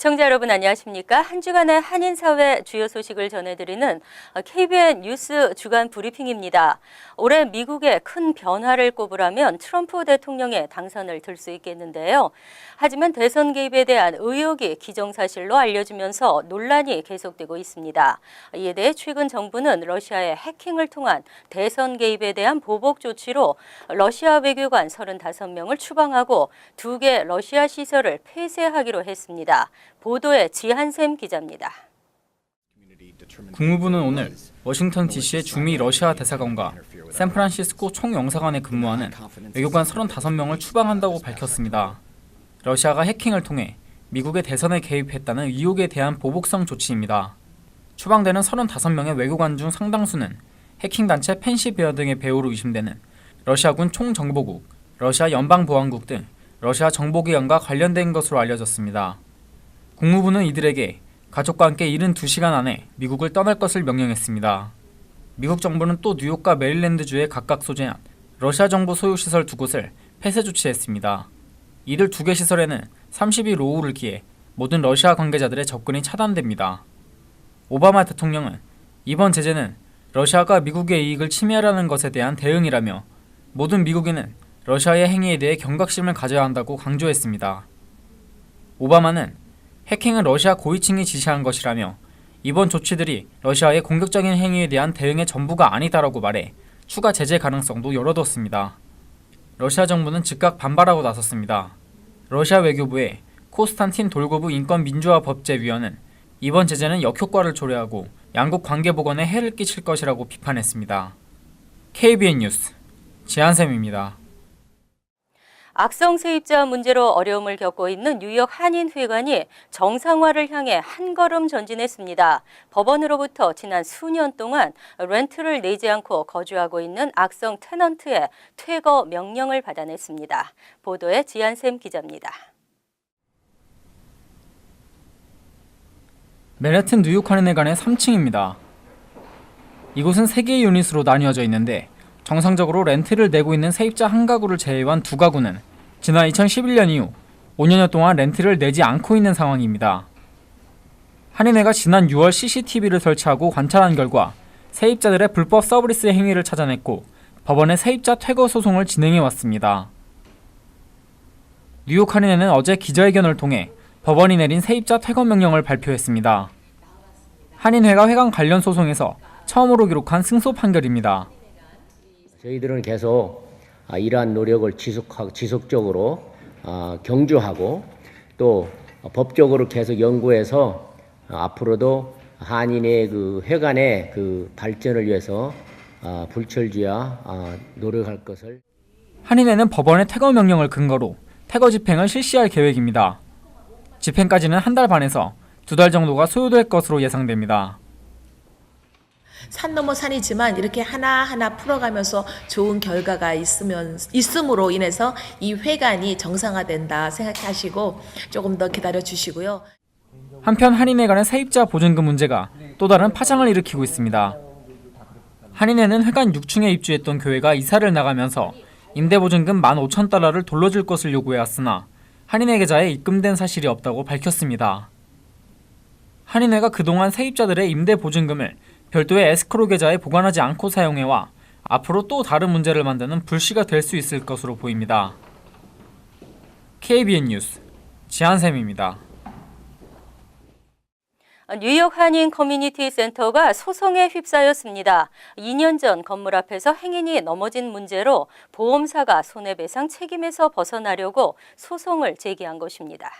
시청자 여러분 안녕하십니까? 한 주간의 한인사회 주요 소식을 전해드리는 KBN 뉴스 주간 브리핑입니다. 올해 미국의 큰 변화를 꼽으라면 트럼프 대통령의 당선을 들 수 있겠는데요. 하지만 대선 개입에 대한 의혹이 기정사실로 알려지면서 논란이 계속되고 있습니다. 이에 대해 최근 정부는 러시아의 해킹을 통한 대선 개입에 대한 보복 조치로 러시아 외교관 35명을 추방하고 2개 러시아 시설을 폐쇄하기로 했습니다. 보도에 지한샘 기자입니다. 국무부는 오늘 워싱턴 DC의 주미 러시아 대사관과 샌프란시스코 총영사관에 근무하는 외교관 35명을 추방한다고 밝혔습니다. 러시아가 해킹을 통해 미국의 대선에 개입했다는 의혹에 대한 보복성 조치입니다. 추방되는 35명의 외교관 중 상당수는 해킹단체 펜시베어 등의 배후로 의심되는 러시아군 총정보국, 러시아 연방보안국 등 러시아 정보기관과 관련된 것으로 알려졌습니다. 국무부는 이들에게 가족과 함께 72시간 안에 미국을 떠날 것을 명령했습니다. 미국 정부는 또 뉴욕과 메릴랜드주에 각각 소재한 러시아 정부 소유 시설 2곳을 폐쇄 조치했습니다. 이들 2개 시설에는 30일 오후를 기해 모든 러시아 관계자들의 접근이 차단됩니다. 오바마 대통령은 이번 제재는 러시아가 미국의 이익을 침해하려는 것에 대한 대응이라며 모든 미국인은 러시아의 행위에 대해 경각심을 가져야 한다고 강조했습니다. 오바마는 해킹은 러시아 고위층이 지시한 것이라며 이번 조치들이 러시아의 공격적인 행위에 대한 대응의 전부가 아니다라고 말해 추가 제재 가능성도 열어뒀습니다. 러시아 정부는 즉각 반발하고 나섰습니다. 러시아 외교부의 코스탄틴 돌고브 인권민주화법제위원은 이번 제재는 역효과를 초래하고 양국 관계 복원에 해를 끼칠 것이라고 비판했습니다. KBN 뉴스 지한샘입니다. 악성 세입자 문제로 어려움을 겪고 있는 뉴욕 한인회관이 정상화를 향해 한 걸음 전진했습니다. 법원으로부터 지난 수년 동안 렌트를 내지 않고 거주하고 있는 악성 테넌트의 퇴거 명령을 받아냈습니다. 보도에 지한샘 기자입니다. 맨해튼 뉴욕 한인회관의 3층입니다. 이곳은 3개의 유닛으로 나뉘어져 있는데 정상적으로 렌트를 내고 있는 세입자 한 가구를 제외한 2가구는 지난 2011년 이후 5년여 동안 렌트를 내지 않고 있는 상황입니다. 한인회가 지난 6월 CCTV를 설치하고 관찰한 결과 세입자들의 불법 서브리스 행위를 찾아냈고 법원에 세입자 퇴거 소송을 진행해왔습니다. 뉴욕 한인회는 어제 기자회견을 통해 법원이 내린 세입자 퇴거 명령을 발표했습니다. 한인회가 회관 관련 소송에서 처음으로 기록한 승소 판결입니다. 저희들은 계속 이러한 노력을 지속적으로 경주하고 또 법적으로 계속 연구해서 앞으로도 한인의 그 회관의 그 발전을 위해서 불철주야 노력할 것을. 한인회는 법원의 퇴거 명령을 근거로 퇴거 집행을 실시할 계획입니다. 집행까지는 한 달 반에서 2달 정도가 소요될 것으로 예상됩니다. 산 넘어 산이지만 이렇게 하나하나 풀어가면서 좋은 결과가 있음으로 인해서 이 회관이 정상화된다 생각하시고 조금 더 기다려 주시고요. 한편 한인회 간의 세입자 보증금 문제가 또 다른 파장을 일으키고 있습니다. 한인회는 회관 6층에 입주했던 교회가 이사를 나가면서 임대보증금 15,000달러를 돌려줄 것을 요구해왔으나 한인회 계좌에 입금된 사실이 없다고 밝혔습니다. 한인회가 그동안 세입자들의 임대보증금을 별도의 에스크로 계좌에 보관하지 않고 사용해와 앞으로 또 다른 문제를 만드는 불씨가 될 수 있을 것으로 보입니다. KBN 뉴스 지한샘입니다. 뉴욕 한인 커뮤니티 센터가 소송에 휩싸였습니다. 2년 전 건물 앞에서 행인이 넘어진 문제로 보험사가 손해배상 책임에서 벗어나려고 소송을 제기한 것입니다.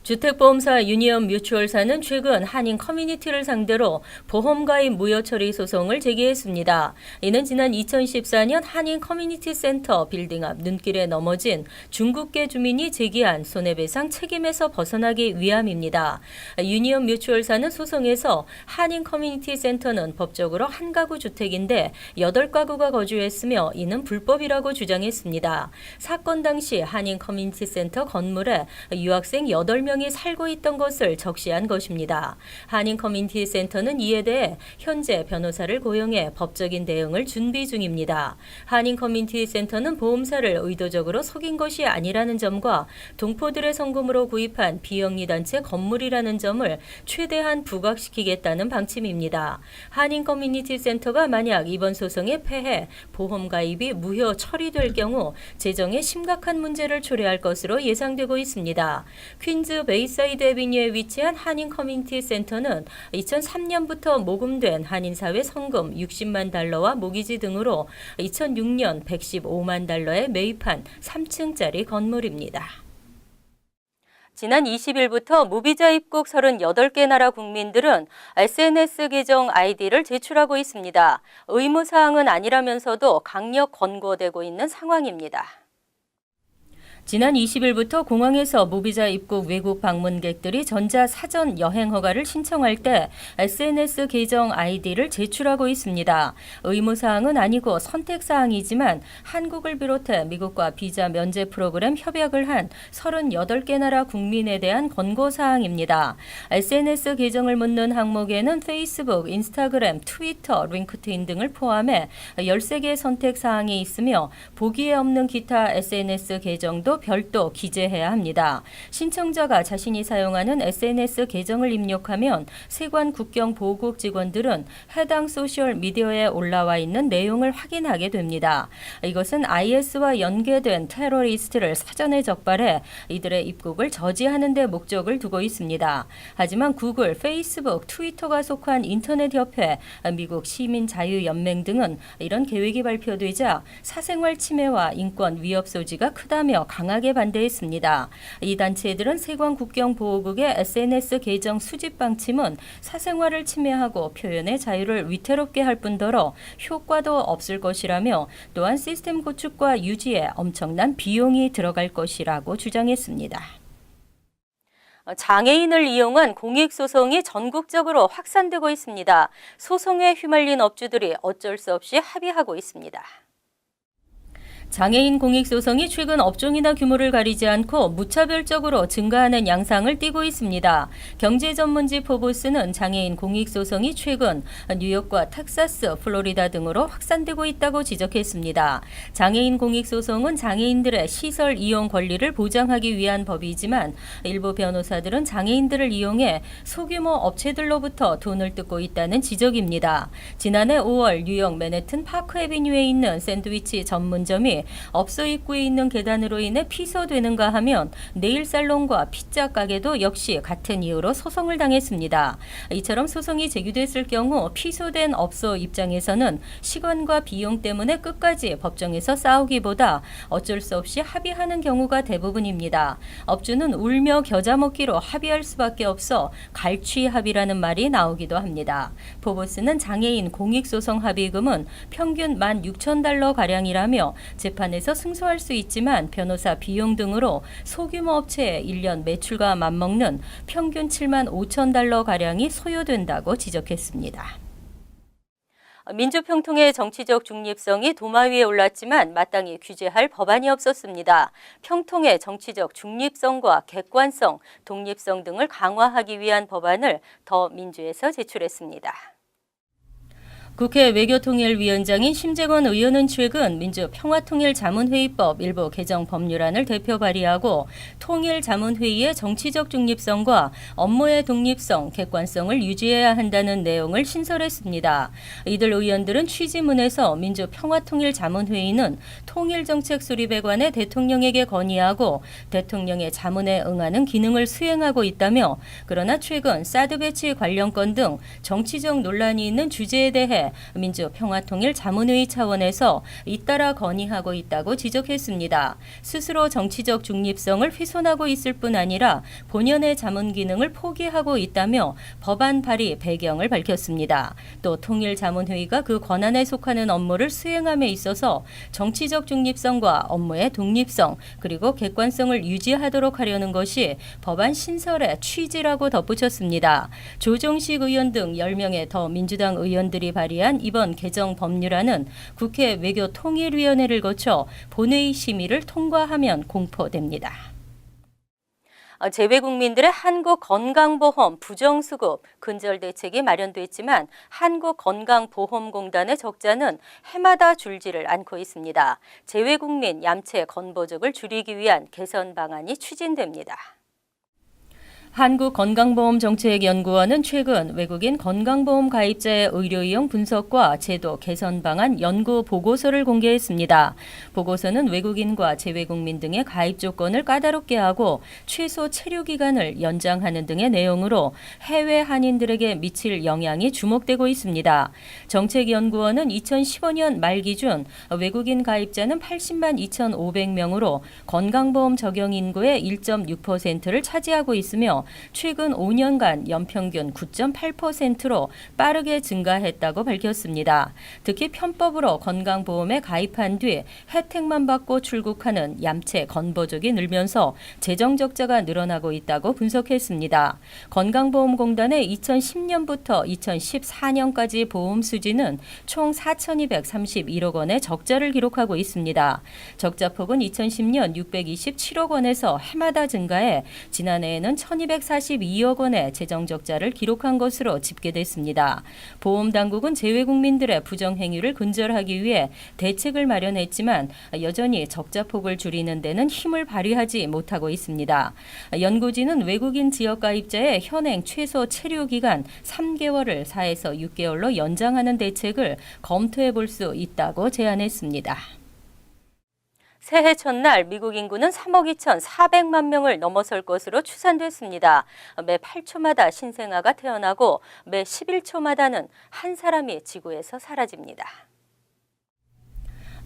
주택보험사 유니언 뮤추얼사는 최근 한인 커뮤니티를 상대로 보험가입 무효처리 소송을 제기했습니다. 이는 지난 2014년 한인 커뮤니티 센터 빌딩 앞 눈길에 넘어진 중국계 주민이 제기한 손해배상 책임에서 벗어나기 위함입니다. 유니언 뮤추얼사는 소송에서 한인 커뮤니티 센터는 법적으로 한 가구 주택인데 8가구가 거주했으며 이는 불법이라고 주장했습니다. 사건 당시 한인 커뮤니티 센터 건물에 유학생 8명 명이 살고 있던 것을 적시한 것입니다. 한인 커뮤니티 센터는 이에 대해 현재 변호사를 고용해 법적인 대응을 준비 중입니다. 한인 커뮤니티 센터는 보험사를 의도적으로 속인 것이 아니라는 점과 동포들의 성금으로 구입한 비영리 단체 건물이라는 점을 최대한 부각시키겠다는 방침입니다. 한인 커뮤니티 센터가 만약 이번 소송에 패해 보험 가입이 무효 처리될 경우 재정에 심각한 문제를 초래할 것으로 예상되고 있습니다. 퀸즈 베이사이드 애비뉴에 위치한 한인 커뮤니티 센터는 2003년부터 모금된 한인사회 성금 60만 달러와 모기지 등으로 2006년 115만 달러에 매입한 3층짜리 건물입니다. 지난 20일부터 무비자 입국 38개 나라 국민들은 SNS 계정 아이디를 제출하고 있습니다. 의무사항은 아니라면서도 강력 권고되고 있는 상황입니다. 지난 20일부터 공항에서 무비자 입국 외국 방문객들이 전자 사전 여행 허가를 신청할 때 SNS 계정 아이디를 제출하고 있습니다. 의무사항은 아니고 선택사항이지만 한국을 비롯해 미국과 비자 면제 프로그램 협약을 한 38개 나라 국민에 대한 권고사항입니다. SNS 계정을 묻는 항목에는 페이스북, 인스타그램, 트위터, 링크드인 등을 포함해 13개의 선택사항이 있으며 보기에 없는 기타 SNS 계정도 별도 기재해야 합니다. 신청자가 자신이 사용하는 SNS 계정을 입력하면 세관 국경 보호국 직원들은 해당 소셜 미디어에 올라와 있는 내용을 확인하게 됩니다. 이것은 IS와 연계된 테러리스트를 사전에 적발해 이들의 입국을 저지하는 데 목적을 두고 있습니다. 하지만 구글, 페이스북, 트위터가 속한 인터넷협회, 미국 시민자유연맹 등은 이런 계획이 발표되자 사생활 침해와 인권 위협 소지가 크다며 강하게 반대했습니다. 이 단체들은 세관 국경보호국의 SNS 계정 수집 방침은 사생활을 침해하고 표현의 자유를 위태롭게 할 뿐더러 효과도 없을 것이라며 또한 시스템 구축과 유지에 엄청난 비용이 들어갈 것이라고 주장했습니다. 장애인을 이용한 공익소송이 전국적으로 확산되고 있습니다. 소송에 휘말린 업주들이 어쩔 수 없이 합의하고 있습니다. 장애인 공익소송이 최근 업종이나 규모를 가리지 않고 무차별적으로 증가하는 양상을 띠고 있습니다. 경제전문지 포브스는 장애인 공익소송이 최근 뉴욕과 텍사스, 플로리다 등으로 확산되고 있다고 지적했습니다. 장애인 공익소송은 장애인들의 시설 이용 권리를 보장하기 위한 법이지만 일부 변호사들은 장애인들을 이용해 소규모 업체들로부터 돈을 뜯고 있다는 지적입니다. 지난해 5월 뉴욕 맨해튼 파크 애비뉴에 있는 샌드위치 전문점이 업소 입구에 있는 계단으로 인해 피소되는가 하면 네일 살론과 피자 가게도 역시 같은 이유로 소송을 당했습니다. 이처럼 소송이 제기됐을 경우 피소된 업소 입장에서는 시간과 비용 때문에 끝까지 법정에서 싸우기보다 어쩔 수 없이 합의하는 경우가 대부분입니다. 업주는 울며 겨자 먹기로 합의할 수밖에 없어 갈취 합의라는 말이 나오기도 합니다. 포브스는 장애인 공익소송 합의금은 평균 16,000달러 가량이라며 재판에서 승소할 수 있지만 변호사 비용 등으로 소규모 업체의 1년 매출과 맞먹는 평균 75,000달러 가량이 소요된다고 지적했습니다. 민주평통의 정치적 중립성이 도마 위에 올랐지만 마땅히 규제할 법안이 없었습니다. 평통의 정치적 중립성과 객관성, 독립성 등을 강화하기 위한 법안을 더민주에서 제출했습니다. 국회 외교통일위원장인 심재권 의원은 최근 민주평화통일자문회의법 일부 개정 법률안을 대표 발의하고 통일자문회의의 정치적 중립성과 업무의 독립성, 객관성을 유지해야 한다는 내용을 신설했습니다. 이들 의원들은 취지문에서 민주평화통일자문회의는 통일정책 수립에 관해 대통령에게 건의하고 대통령의 자문에 응하는 기능을 수행하고 있다며 그러나 최근 사드 배치 관련 건 등 정치적 논란이 있는 주제에 대해 민주평화통일자문회의 차원에서 잇따라 건의하고 있다고 지적했습니다. 스스로 정치적 중립성을 훼손하고 있을 뿐 아니라 본연의 자문 기능을 포기하고 있다며 법안 발의 배경을 밝혔습니다. 또 통일자문회의가 그 권한에 속하는 업무를 수행함에 있어서 정치적 중립성과 업무의 독립성 그리고 객관성을 유지하도록 하려는 것이 법안 신설의 취지라고 덧붙였습니다. 조정식 의원 등 10명의 더 민주당 의원들이 발의한 이번 개정 법률안은 국회 외교통일위원회를 거쳐 본회의 심의를 통과하면 공포됩니다. 재외국민들의 한국건강보험 부정수급 근절 대책이 마련됐지만 한국건강보험공단의 적자는 해마다 줄지를 않고 있습니다. 재외국민 얌체 건보족을 줄이기 위한 개선 방안이 추진됩니다. 한국건강보험정책연구원은 최근 외국인 건강보험 가입자의 의료 이용 분석과 제도 개선 방안 연구 보고서를 공개했습니다. 보고서는 외국인과 재외국민 등의 가입 조건을 까다롭게 하고 최소 체류 기간을 연장하는 등의 내용으로 해외 한인들에게 미칠 영향이 주목되고 있습니다. 정책연구원은 2015년 말 기준 외국인 가입자는 80만 2,500명으로 건강보험 적용 인구의 1.6%를 차지하고 있으며 최근 5년간 연평균 9.8%로 빠르게 증가했다고 밝혔습니다. 특히 편법으로 건강보험에 가입한 뒤 혜택만 받고 출국하는 얌체 건보족이 늘면서 재정 적자가 늘어나고 있다고 분석했습니다. 건강보험공단의 2010년부터 2014년까지 보험 수지는 총 4,231억 원의 적자를 기록하고 있습니다. 적자폭은 2010년 627억 원에서 해마다 증가해 지난해에는 1,242억 원의 재정 적자를 기록한 것으로 집계됐습니다. 보험당국은 재외국민들의 부정행위를 근절하기 위해 대책을 마련했지만 여전히 적자폭을 줄이는 데는 힘을 발휘하지 못하고 있습니다. 연구진은 외국인 지역가입자의 현행 최소 체류 기간 3개월을 4에서 6개월로 연장하는 대책을 검토해 볼 수 있다고 제안했습니다. 새해 첫날 미국 인구는 3억 2,400만 명을 넘어설 것으로 추산됐습니다. 매 8초마다 신생아가 태어나고 매 11초마다는 한 사람이 지구에서 사라집니다.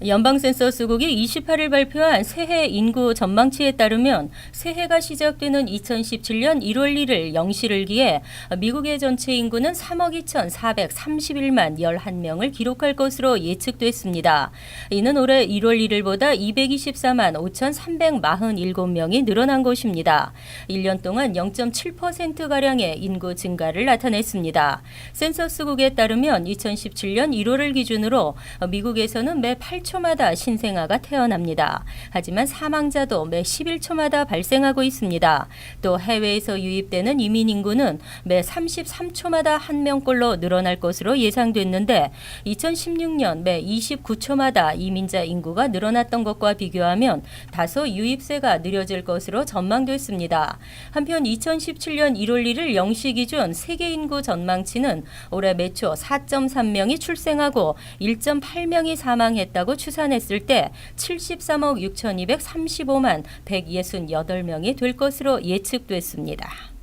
연방센서스국이 28일 발표한 새해 인구 전망치에 따르면 새해가 시작되는 2017년 1월 1일 0시를 기해 미국의 전체 인구는 3억 2,431만 11명을 기록할 것으로 예측됐습니다. 이는 올해 1월 1일보다 224만 5,347명이 늘어난 것입니다. 1년 동안 0.7%가량의 인구 증가를 나타냈습니다. 센서스국에 따르면 2017년 1월을 기준으로 미국에서는 매 8초마다 신생아가 태어납니다. 하지만 사망자도 매 11초마다 발생하고 있습니다. 또 해외에서 유입되는 이민 인구는 매 33초마다 한 명꼴로 늘어날 것으로 예상됐는데 2016년 매 29초마다 이민자 인구가 늘어났던 것과 비교하면 다소 유입세가 느려질 것으로 전망됐습니다. 한편 2017년 1월 1일 0시 기준 세계 인구 전망치는 올해 매초 4.3명이 출생하고 1.8명이 사망했다고 추산했을 때 73억 6,235만 168명이 될 것으로 예측됐습니다.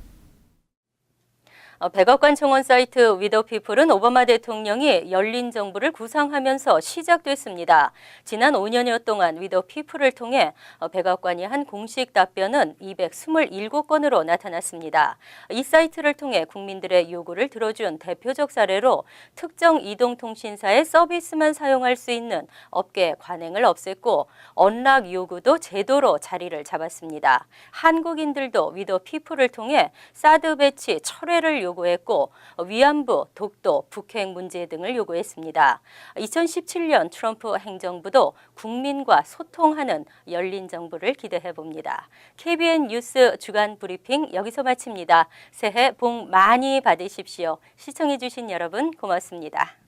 백악관 청원 사이트 위더피플은 오바마 대통령이 열린 정부를 구상하면서 시작됐습니다. 지난 5년여 동안 위더피플을 통해 백악관이 한 공식 답변은 227건으로 나타났습니다. 이 사이트를 통해 국민들의 요구를 들어준 대표적 사례로 특정 이동통신사의 서비스만 사용할 수 있는 업계 관행을 없앴고 언락 요구도 제도로 자리를 잡았습니다. 한국인들도 위더피플을 통해 사드 배치 철회를 요구했고 위안부, 독도, 북핵 문제 등을 요구했습니다. 2017년 트럼프 행정부도 국민과 소통하는 열린 정부를 기대해 봅니다. KBN 뉴스 주간 브리핑 여기서 마칩니다. 새해 복 많이 받으십시오. 시청해 주신 여러분 고맙습니다.